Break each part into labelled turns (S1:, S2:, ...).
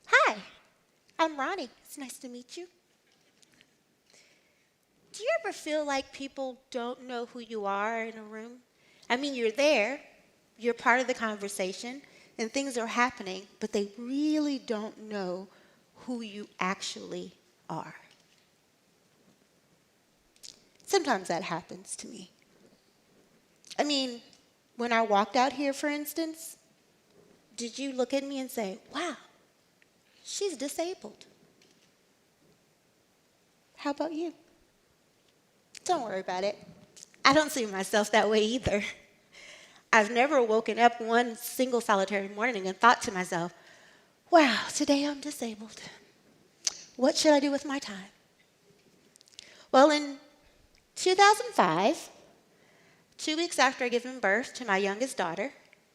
S1: Hi, I'm Rhonnie. It's nice to meet you. Do you ever feel like people don't know who you are in a room? I mean, you're there, you're part of the conversation, and things are happening, but they really don't know who you actually are. Sometimes that happens to me. I mean, when I walked out here, for instance, did you look at me and say, wow, she's disabled? How about you? Don't worry about it. I don't see myself that way either. I've never woken up one single solitary morning and thought to myself, wow, today I'm disabled. What should I do with my time? Well, in 2005, 2 weeks after giving birth to my youngest daughter,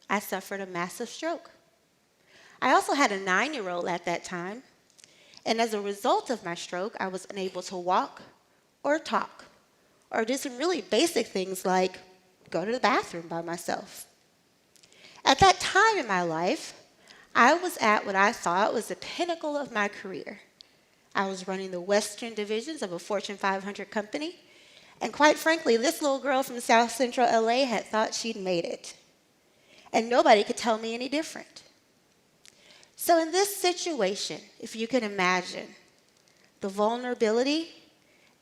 S1: I suffered a massive stroke. I also had a 9-year-old at that time, and as a result of my stroke, I was unable to walk or talk or do some really basic things like go to the bathroom by myself. At that time in my life, I was at what I thought was the pinnacle of my career. I was running the Western divisions of a Fortune 500 company, and quite frankly, this little girl from South Central LA had thought she'd made it. And nobody could tell me any different. So in this situation, if you can imagine, the vulnerability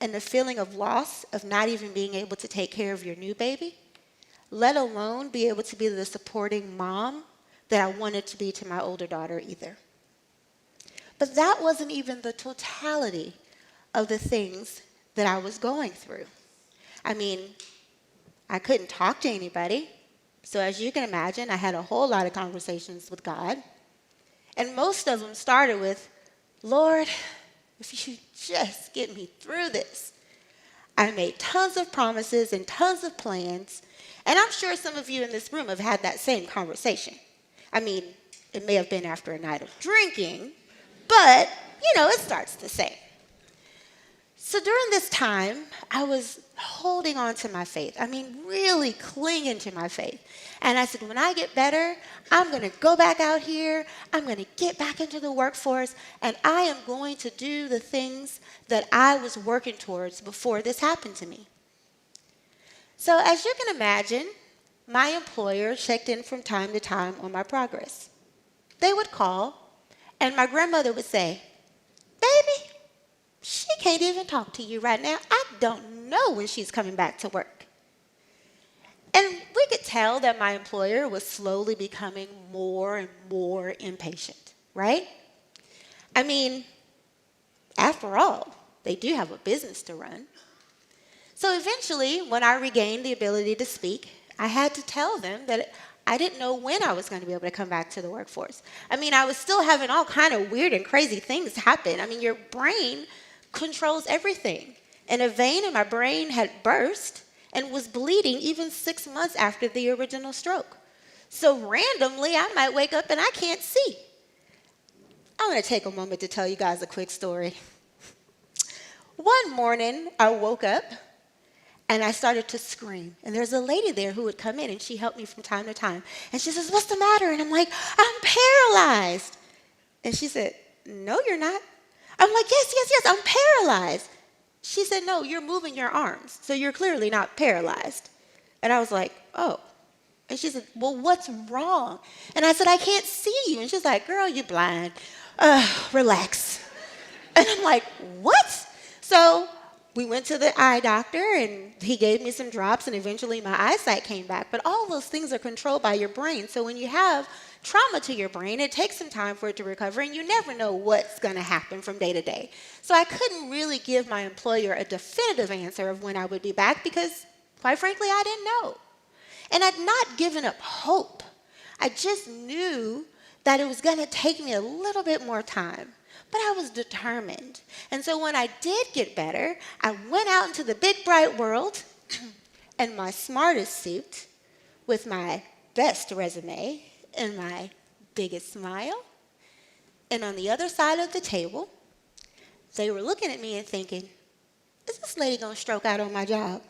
S1: and the feeling of loss of not even being able to take care of your new baby, let alone be able to be the supporting mom that I wanted to be to my older daughter either. But that wasn't even the totality of the things that I was going through. I mean, I couldn't talk to anybody. So as you can imagine, I had a whole lot of conversations with God. And most of them started with, Lord, if you just get me through this. I made tons of promises and tons of plans. And I'm sure some of you in this room have had that same conversation. I mean, it may have been after a night of drinking, but, it starts the same. So during this time, I was holding on to my faith. I mean, really clinging to my faith. And I said, when I get better, I'm going to go back out here. I'm going to get back into the workforce. And I am going to do the things that I was working towards before this happened to me. So as you can imagine, my employer checked in from time to time on my progress. They would call, and my grandmother would say, baby, she can't even talk to you right now. I don't know when she's coming back to work. And we could tell that my employer was slowly becoming more and more impatient, right? I mean, after all, they do have a business to run. So eventually, when I regained the ability to speak, I had to tell them that I didn't know when I was going to be able to come back to the workforce. I mean, I was still having all kind of weird and crazy things happen. I mean, your brain controls everything. And a vein in my brain had burst and was bleeding even 6 months after the original stroke. So randomly, I might wake up and I can't see. I'm going to take a moment to tell you guys a quick story. One morning, I woke up and I started to scream. And there's a lady there who would come in, and she helped me from time to time. And she says, what's the matter? And I'm like, I'm paralyzed. And she said, no, you're not. I'm like, yes, I'm paralyzed. She said, no, you're moving your arms, so you're clearly not paralyzed. And I was like, oh. And she said, well, what's wrong? And I said, I can't see you. And she's like, girl, you're blind. Relax. And I'm like, what? So we went to the eye doctor, and he gave me some drops, and eventually my eyesight came back. But all those things are controlled by your brain. So when you have trauma to your brain, it takes some time for it to recover, and you never know what's going to happen from day to day. So I couldn't really give my employer a definitive answer of when I would be back because, quite frankly, I didn't know. And I'd not given up hope. I just knew that it was going to take me a little bit more time. But I was determined. And so when I did get better, I went out into the big, bright world in my smartest suit with my best resume and my biggest smile. And on the other side of the table, they were looking at me and thinking, is this lady going to stroke out on my job?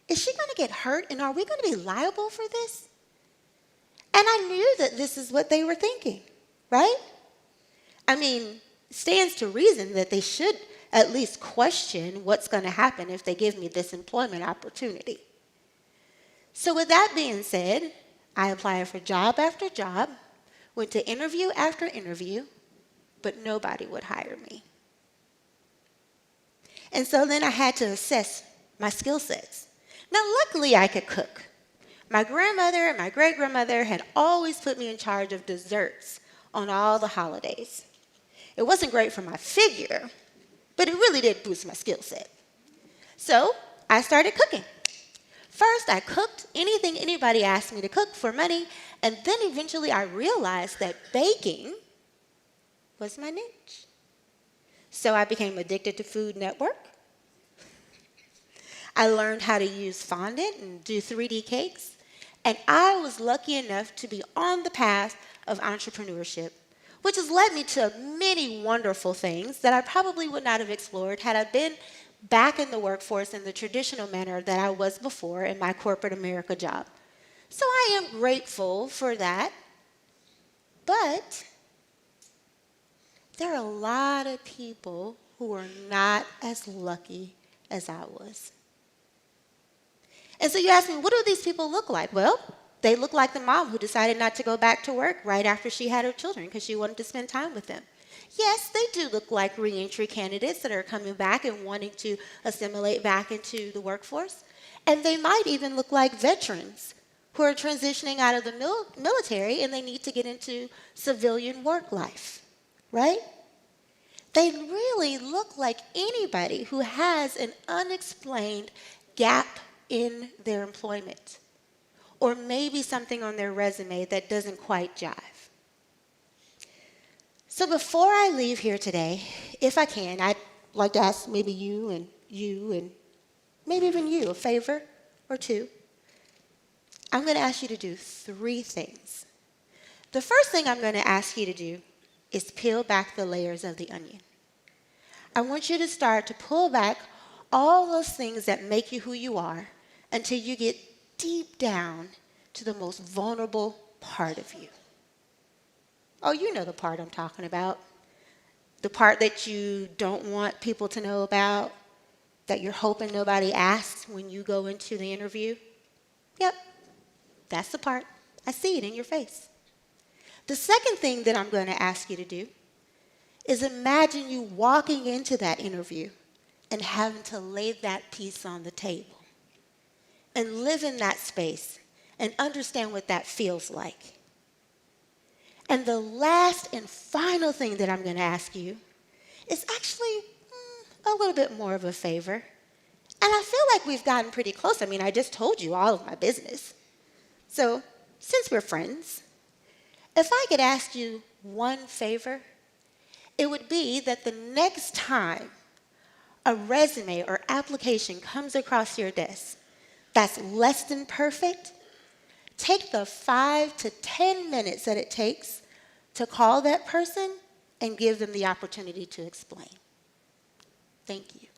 S1: Is she going to get hurt, and are we going to be liable for this? And I knew that this is what they were thinking, right? I mean, it stands to reason that they should at least question what's going to happen if they give me this employment opportunity. So with that being said, I applied for job after job, went to interview after interview, but nobody would hire me. And so then I had to assess my skill sets. Now, luckily, I could cook. My grandmother and my great-grandmother had always put me in charge of desserts on all the holidays. It wasn't great for my figure, but it really did boost my skill set. So I started cooking. First, I cooked anything anybody asked me to cook for money, and then eventually I realized that baking was my niche. So I became addicted to Food Network. I learned how to use fondant and do 3D cakes, and I was lucky enough to be on the path of entrepreneurship, which has led me to many wonderful things that I probably would not have explored had I been back in the workforce in the traditional manner that I was before in my corporate America job. So I am grateful for that, but there are a lot of people who are not as lucky as I was. And so you ask me, what do these people look like? Well, they look like the mom who decided not to go back to work right after she had her children because she wanted to spend time with them. Yes, they do look like reentry candidates that are coming back and wanting to assimilate back into the workforce. And they might even look like veterans who are transitioning out of the military and they need to get into civilian work life, right? They really look like anybody who has an unexplained gap in their employment, or maybe something on their resume that doesn't quite jive. So before I leave here today, if I can, I'd like to ask maybe you and maybe even you a favor or two. I'm going to ask you to do 3 things. The first thing I'm going to ask you to do is peel back the layers of the onion. I want you to start to pull back all those things that make you who you are until you get deep down to the most vulnerable part of you. Oh, you know the part I'm talking about. The part that you don't want people to know about, that you're hoping nobody asks when you go into the interview. Yep, that's the part. I see it in your face. The second thing that I'm going to ask you to do is imagine you walking into that interview and having to lay that piece on the table and live in that space and understand what that feels like. And the last and final thing that I'm going to ask you is actually a little bit more of a favor. And I feel like we've gotten pretty close. I mean, I just told you all of my business. So since we're friends, if I could ask you one favor, it would be that the next time a resume or application comes across your desk that's less than perfect, take the 5 to 10 minutes that it takes to call that person and give them the opportunity to explain. Thank you.